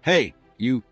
Hey, you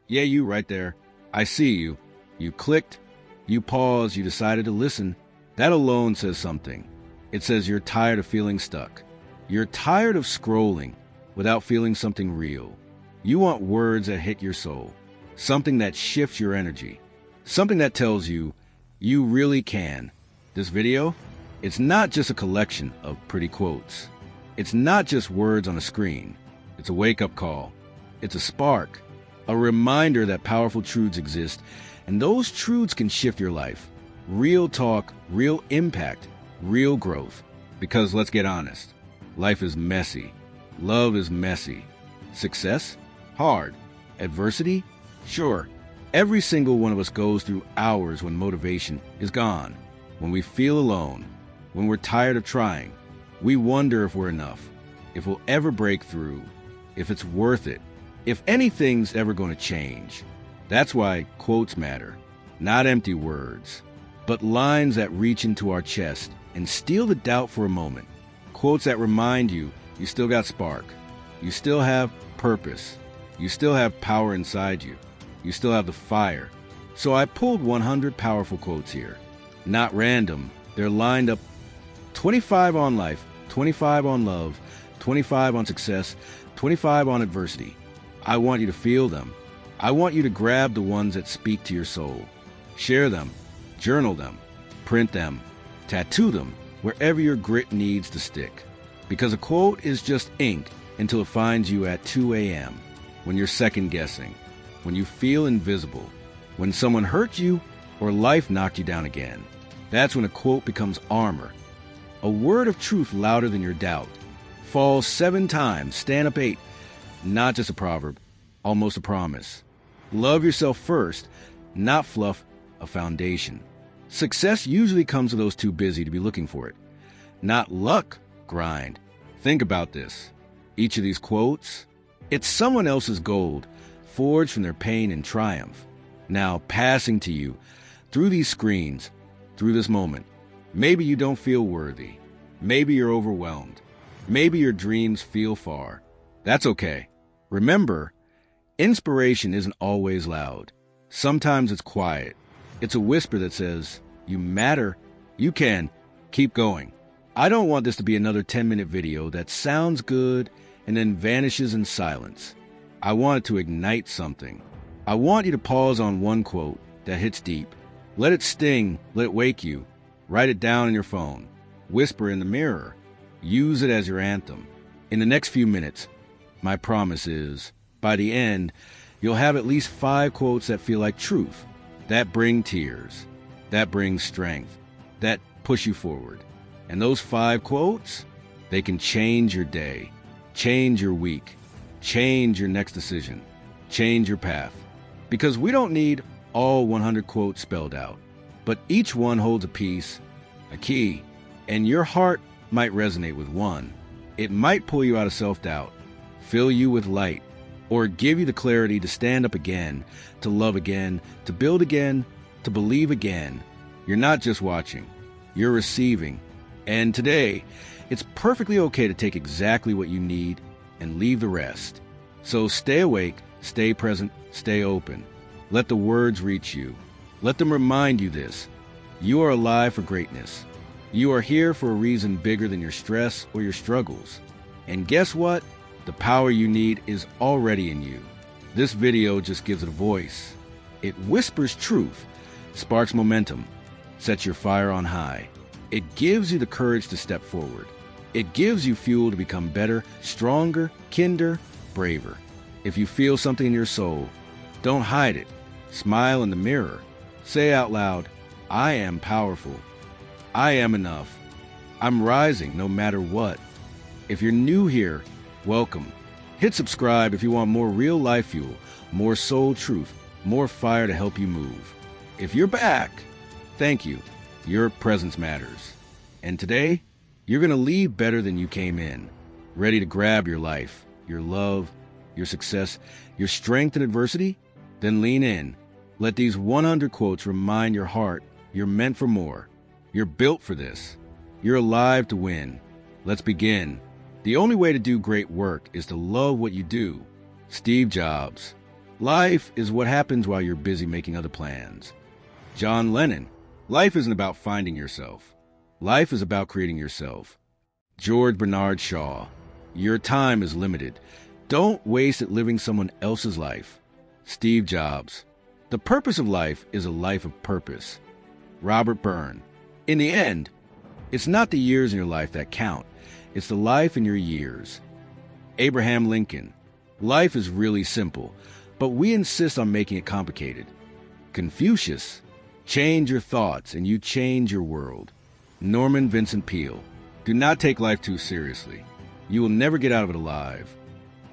right there. I see you. You clicked, you paused, you decided to listen. That alone says something. It says you're tired of feeling stuck. You're tired of scrolling without feeling something real. You want words that hit your soul, something that shifts your energy, something that tells you you really can. This video, it's not just a collection of pretty quotes. It's not just words on a screen. It's a wake-up call. It's a spark, a reminder that powerful truths exist, and those truths can shift your life. Real talk, real impact, real growth. Because let's get honest, life is messy. Love is messy. Success? Hard. Adversity? Sure. Every single one of us goes through hours when motivation is gone, when we feel alone, when we're tired of trying. We wonder if we're enough, if we'll ever break through, if it's worth it, if anything's ever going to change. That's why quotes matter. Not empty words, but lines that reach into our chest and steal the doubt for a moment. Quotes that remind you still got spark. You still have purpose. You still have power inside you. You still have the fire. So I pulled 100 powerful quotes here. Not random. They're lined up 25 on life, 25 on love, 25 on success, 25 on adversity. I want you to feel them. I want you to grab the ones that speak to your soul. Share them, journal them, print them, tattoo them wherever your grit needs to stick. Because a quote is just ink until it finds you at 2 a.m., when you're second-guessing, when you feel invisible, when someone hurt you or life knocked you down again. That's when a quote becomes armor. A word of truth louder than your doubt. Fall 7 times, stand up 8. Not just a proverb, almost a promise. Love yourself first, not fluff, a foundation. Success usually comes to those too busy to be looking for it. Not luck, grind. Think about this. Each of these quotes, it's someone else's gold, forged from their pain and triumph. Now passing to you through these screens, through this moment. Maybe you don't feel worthy. Maybe you're overwhelmed. Maybe your dreams feel far. That's okay. Remember, inspiration isn't always loud. Sometimes it's quiet. It's a whisper that says, you matter, you can, keep going. I don't want this to be another 10-minute video that sounds good and then vanishes in silence. I want it to ignite something. I want you to pause on one quote that hits deep. Let it sting, let it wake you. Write it down in your phone. Whisper in the mirror. Use it as your anthem. In the next few minutes, my promise is, by the end, you'll have at least 5 quotes that feel like truth, that bring tears, that bring strength, that push you forward. And those 5 quotes, they can change your day, change your week, change your next decision, change your path. Because we don't need all 100 quotes spelled out, but each one holds a piece, a key, and your heart might resonate with one. It might pull you out of self-doubt, fill you with light, or give you the clarity to stand up again, to love again, to build again, to believe again. You're not just watching, you're receiving. And today, it's perfectly okay to take exactly what you need and leave the rest. So stay awake, stay present, stay open. Let the words reach you. Let them remind you this. You are alive for greatness. You are here for a reason bigger than your stress or your struggles. And guess what? The power you need is already in you. This video just gives it a voice. It whispers truth, sparks momentum, sets your fire on high. It gives you the courage to step forward. It gives you fuel to become better, stronger, kinder, braver. If you feel something in your soul, don't hide it. Smile in the mirror. Say out loud, I am powerful. I am enough. I'm rising no matter what. If you're new here, welcome. Hit subscribe if you want more real life fuel, more soul truth, more fire to help you move. If you're back, thank you. Your presence matters. And today, you're going to leave better than you came in, ready to grab your life, your love, your success, your strength in adversity. Then lean in. Let these 100 quotes remind your heart you're meant for more. You're built for this. You're alive to win. Let's begin. The only way to do great work is to love what you do. Steve Jobs. Life is what happens while you're busy making other plans. John Lennon. Life isn't about finding yourself. Life is about creating yourself. George Bernard Shaw. Your time is limited. Don't waste it living someone else's life. Steve Jobs. The purpose of life is a life of purpose. Robert Byrne. In the end, it's not the years in your life that count. It's the life in your years. Abraham Lincoln. Life is really simple, but we insist on making it complicated. Confucius. Change your thoughts and you change your world. Norman Vincent Peale. Do not take life too seriously. You will never get out of it alive.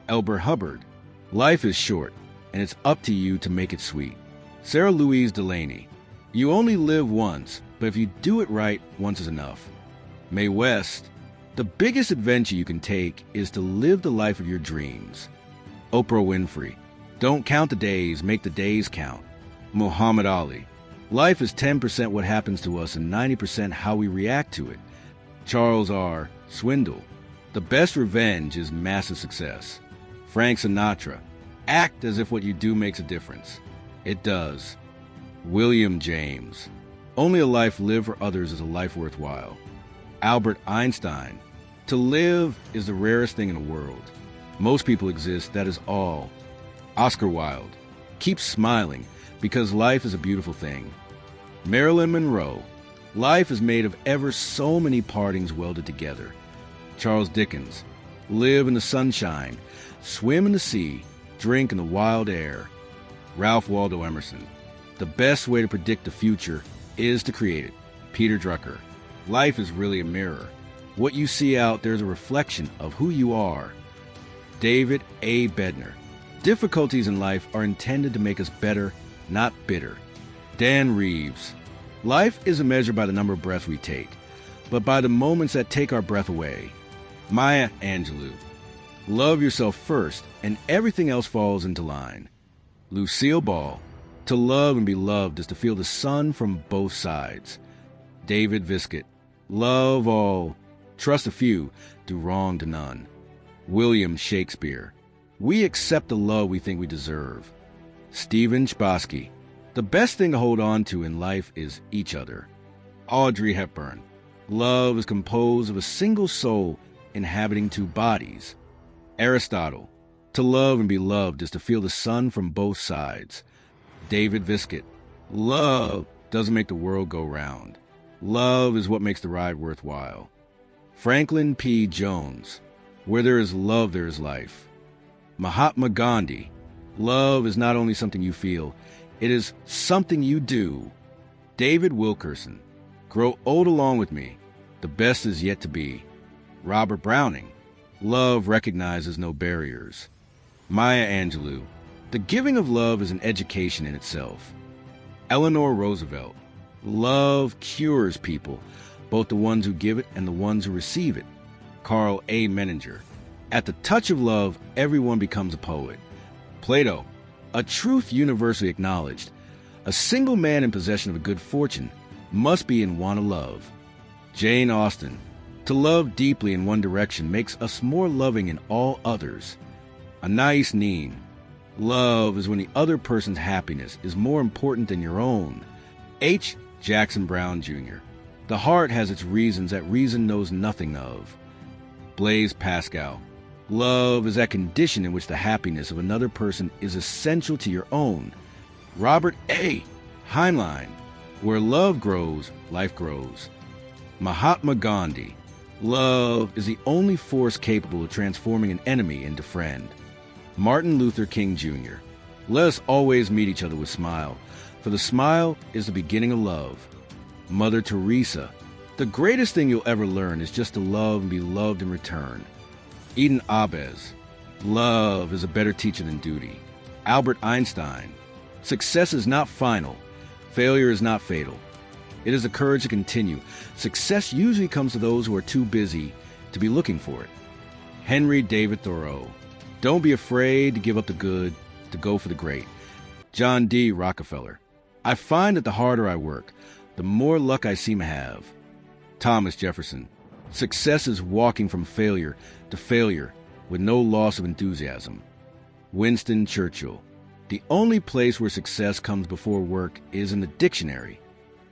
Elbert Hubbard. Life is short, and it's up to you to make it sweet. Sarah Louise Delaney. You only live once, but if you do it right, once is enough. Mae West. The biggest adventure you can take is to live the life of your dreams. Oprah Winfrey. Don't count the days, make the days count. Muhammad Ali. Life is 10% what happens to us and 90% how we react to it. Charles R. Swindoll. The best revenge is massive success. Frank Sinatra. Act as if what you do makes a difference. It does. William James. Only a life lived for others is a life worthwhile. Albert Einstein. To live is the rarest thing in the world. Most people exist, that is all. Oscar Wilde. Keep smiling, because life is a beautiful thing. Marilyn Monroe. Life is made of ever so many partings welded together. Charles Dickens. Live in the sunshine, swim in the sea, drink in the wild air. Ralph Waldo Emerson. The best way to predict the future is to create it. Peter Drucker. Life is really a mirror. What you see out there is a reflection of who you are. David A. Bednar. Difficulties in life are intended to make us better, not bitter. Dan Reeves. Life isn't measured by the number of breaths we take, but by the moments that take our breath away. Maya Angelou. Love yourself first, and everything else falls into line. Lucille Ball. To love and be loved is to feel the sun from both sides. David Viscott. Love all, trust a few, do wrong to none. William Shakespeare. We accept the love we think we deserve. Stephen Chbosky. The best thing to hold on to in life is each other. Audrey Hepburn. Love is composed of a single soul inhabiting two bodies. Aristotle. To love and be loved is to feel the sun from both sides. David Viscott. Love doesn't make the world go round. Love is what makes the ride worthwhile. Franklin P. Jones. Where there is love, there is life. Mahatma Gandhi. Love is not only something you feel, it is something you do. David Wilkerson. Grow old along with me. The best is yet to be. Robert Browning. Love recognizes no barriers. Maya Angelou. The giving of love is an education in itself. Eleanor Roosevelt. Love cures people, both the ones who give it and the ones who receive it. Carl A. Menninger. At the touch of love, everyone becomes a poet. Plato. A truth universally acknowledged. A single man in possession of a good fortune must be in want of love. Jane Austen. To love deeply in one direction makes us more loving in all others. Anais Nin. Love is when the other person's happiness is more important than your own. H. Jackson Brown Jr. The heart has its reasons that reason knows nothing of. Blaise Pascal. Love is that condition in which the happiness of another person is essential to your own. Robert A. Heinlein. Where love grows, life grows. Mahatma Gandhi. Love is the only force capable of transforming an enemy into friend. Martin Luther King Jr. Let us always meet each other with smile, for the smile is the beginning of love. Mother Teresa. The greatest thing you'll ever learn is just to love and be loved in return. Eden Abez. Love is a better teacher than duty. Albert Einstein. Success is not final. Failure is not fatal. It is the courage to continue. Success usually comes to those who are too busy to be looking for it. Henry David Thoreau. Don't be afraid to give up the good, to go for the great. John D. Rockefeller. I find that the harder I work, the more luck I seem to have. Thomas Jefferson. Success is walking from failure to failure with no loss of enthusiasm. Winston Churchill. The only place where success comes before work is in the dictionary.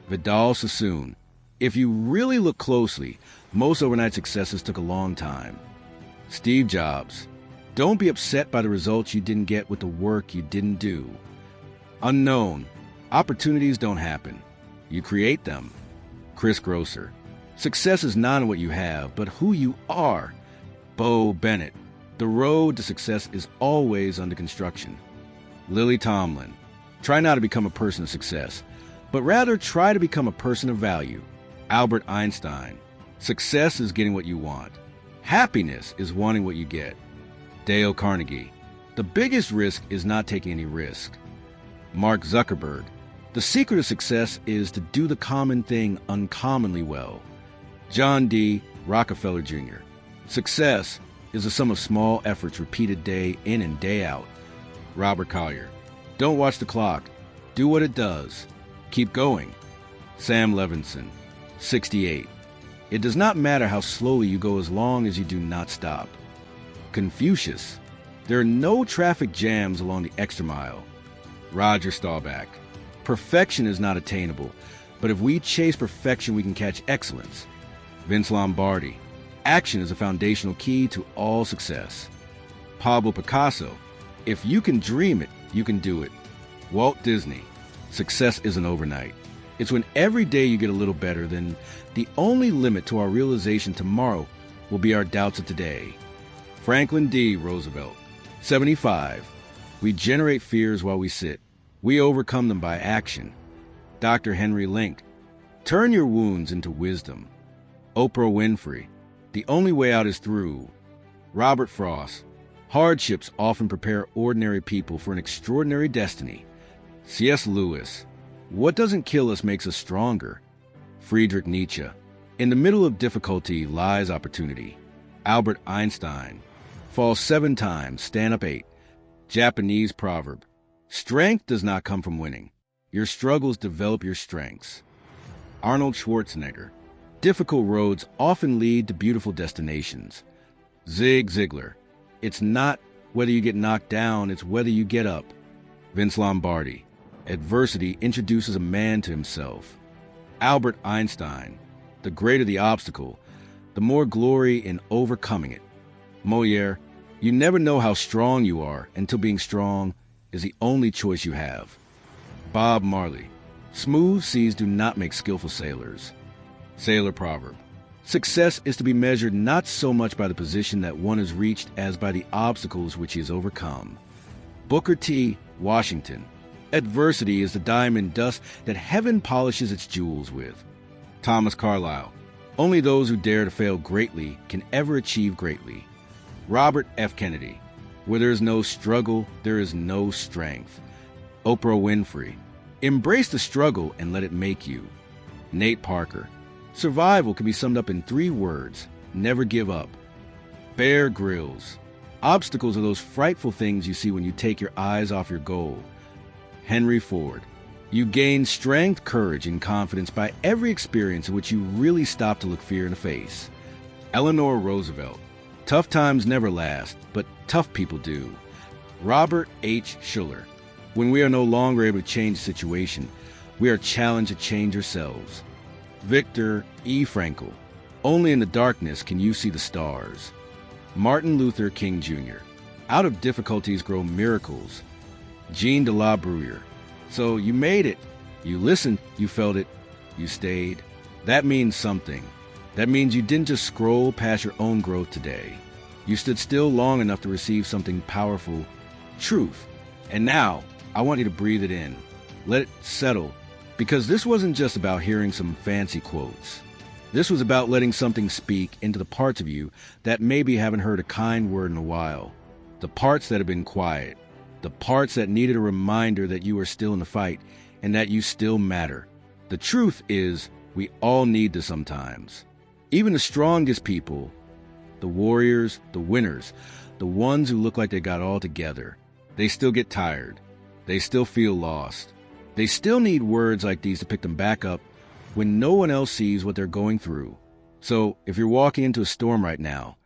Vidal Sassoon. If you really look closely, most overnight successes took a long time. Steve Jobs. Don't be upset by the results you didn't get with the work you didn't do. Unknown. Opportunities don't happen. You create them. Chris Grosser. Success is not what you have, but who you are. Bo Bennett. The road to success is always under construction. Lily Tomlin. Try not to become a person of success, but rather try to become a person of value. Albert Einstein. Success is getting what you want. Happiness is wanting what you get. Dale Carnegie. The biggest risk is not taking any risk. Mark Zuckerberg. The secret of success is to do the common thing uncommonly well. John D. Rockefeller Jr. Success is the sum of small efforts repeated day in and day out. Robert Collier. Don't watch the clock. Do what it does. Keep going. Sam Levinson. 68. It does not matter how slowly you go as long as you do not stop. Confucius. There are no traffic jams along the extra mile. Roger Staubach. Perfection is not attainable, but if we chase perfection, we can catch excellence. Vince Lombardi. Action is a foundational key to all success. Pablo Picasso. If you can dream it, you can do it. Walt Disney. Success isn't overnight. It's when every day you get a little better, then the only limit to our realization tomorrow will be our doubts of today. Franklin D. Roosevelt. 75. We generate fears while we sit. We overcome them by action. Dr. Henry Link. Turn your wounds into wisdom. Oprah Winfrey. The only way out is through. Robert Frost. Hardships often prepare ordinary people for an extraordinary destiny. C.S. Lewis. What doesn't kill us makes us stronger. Friedrich Nietzsche. In the middle of difficulty lies opportunity. Albert Einstein. Fall 7 times, stand up 8. Japanese proverb. Strength does not come from winning. Your struggles develop your strengths. Arnold Schwarzenegger. Difficult roads often lead to beautiful destinations. Zig Ziglar. It's not whether you get knocked down, it's whether you get up. Vince Lombardi. Adversity introduces a man to himself. Albert Einstein. The greater the obstacle, the more glory in overcoming it. Molière. You never know how strong you are until being strong is the only choice you have. Bob Marley. Smooth seas do not make skillful sailors. Sailor proverb. Success is to be measured not so much by the position that one has reached as by the obstacles which he has overcome. Booker T. Washington. Adversity is the diamond dust that heaven polishes its jewels with. Thomas Carlyle. Only those who dare to fail greatly can ever achieve greatly. Robert F. Kennedy. Where there is no struggle, there is no strength. Oprah Winfrey. Embrace the struggle and let it make you. Nate Parker. Survival can be summed up in 3 words: never give up. Bear Grylls. Obstacles are those frightful things you see when you take your eyes off your goal. Henry Ford. You gain strength, courage, and confidence by every experience in which you really stop to look fear in the face. Eleanor Roosevelt. Tough times never last, but tough people do. Robert H. Schuller. When we are no longer able to change the situation, we are challenged to change ourselves. Viktor E. Frankl. Only in the darkness can you see the stars. Martin Luther King Jr. Out of difficulties grow miracles. Jean de la Bruyere. So you made it. You listened, you felt it, you stayed. That means something. That means you didn't just scroll past your own growth today. You stood still long enough to receive something powerful, truth. And now, I want you to breathe it in. Let it settle. Because this wasn't just about hearing some fancy quotes. This was about letting something speak into the parts of you that maybe haven't heard a kind word in a while. The parts that have been quiet. The parts that needed a reminder that you are still in the fight and that you still matter. The truth is, we all need this sometimes. Even the strongest people, the warriors, the winners, the ones who look like they got all together, they still get tired. They still feel lost. They still need words like these to pick them back up when no one else sees what they're going through. So if you're walking into a storm right now,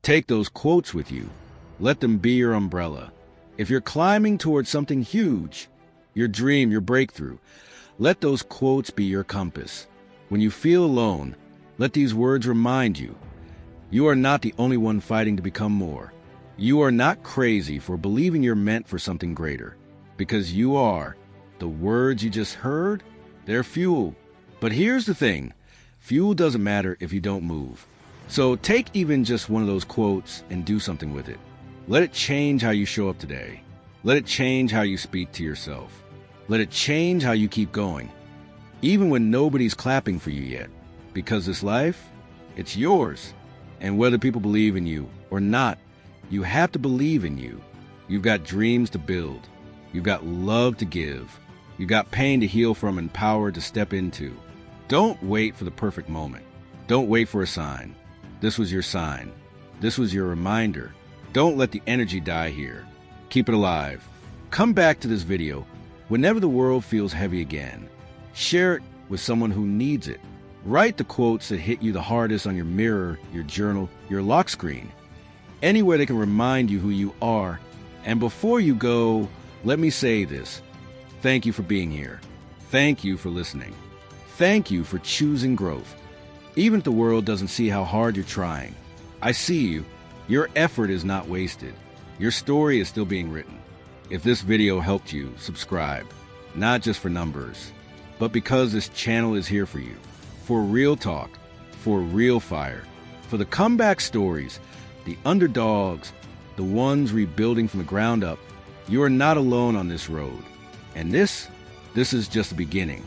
take those quotes with you. Let them be your umbrella. If you're climbing towards something huge, your dream, your breakthrough, let those quotes be your compass. When you feel alone, let these words remind you, you are not the only one fighting to become more. You are not crazy for believing you're meant for something greater, because you are. The words you just heard, they're fuel. But here's the thing, fuel doesn't matter if you don't move. So take even just one of those quotes and do something with it. Let it change how you show up today. Let it change how you speak to yourself. Let it change how you keep going, even when nobody's clapping for you yet. Because this life, it's yours. And whether people believe in you or not, you have to believe in you. You've got dreams to build. You've got love to give. You've got pain to heal from and power to step into. Don't wait for the perfect moment. Don't wait for a sign. This was your sign. This was your reminder. Don't let the energy die here. Keep it alive. Come back to this video whenever the world feels heavy again. Share it with someone who needs it. Write the quotes that hit you the hardest on your mirror, your journal, your lock screen. Anywhere they can remind you who you are. And before you go, let me say this. Thank you for being here. Thank you for listening. Thank you for choosing growth. Even if the world doesn't see how hard you're trying, I see you. Your effort is not wasted. Your story is still being written. If this video helped you, subscribe. Not just for numbers, but because this channel is here for you. For real talk, for real fire, for the comeback stories, the underdogs, the ones rebuilding from the ground up. You are not alone on this road. And this is just the beginning.